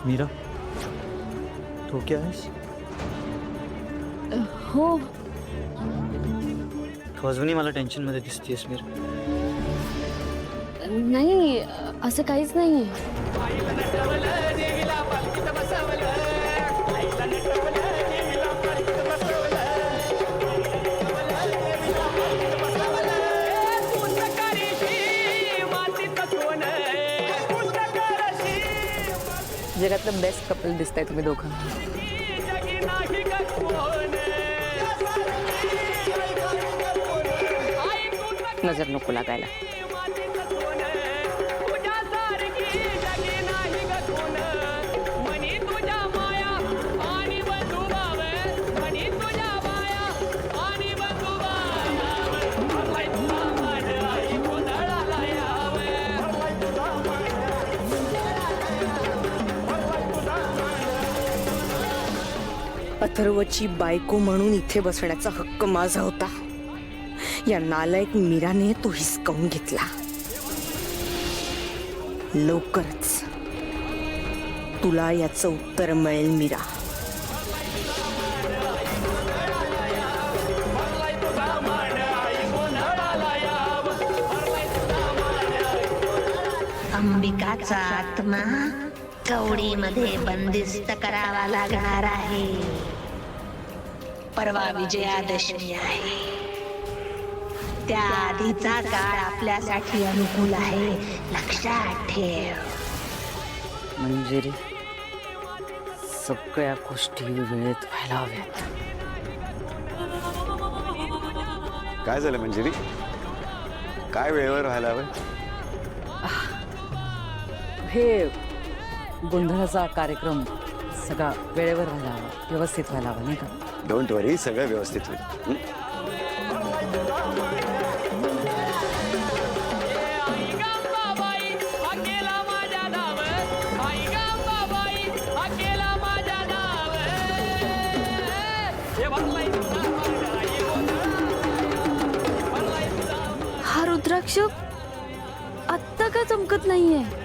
मीरा, तो क्या आहेस? हो. तू अजूनही मला टेन्शन मध्ये दिसतेस मीरा. नाही, असं काहीच नाहीये. जगातलं बेस्ट कपल दिसताय तुम्ही दोघं. नजर नको लागायला. अथर्वची बायको म्हणून इथे बसण्याचा हक्क माझा होता. या नालायक मीराने तो हिसकावून घेतला. लवकरच तुला याचं उत्तर मिळेल मीरा. अंबिकाचा आत्मा कवडीमध्ये बंदिस्त करावा लागणार आहे. परवा विजयादशमी आहे. त्या आधीचा काळ आपल्यासाठी अनुकूल आहे, लक्षात ठेव. मंजिरी, सगळ्या गोष्टी वेळेत व्हायला हव्यात. काय झालं मंजिरी? काय वेळेवर व्हायला हवं? हे गोंधळाचा कार्यक्रम सगळा वेळेवर व्हायला हवा, व्यवस्थित व्हायला हवा, नाही का? डोंट वरी, सगळं व्यवस्थित होईल. हा रुद्राक्ष आत्ता का चमकत नाहीये?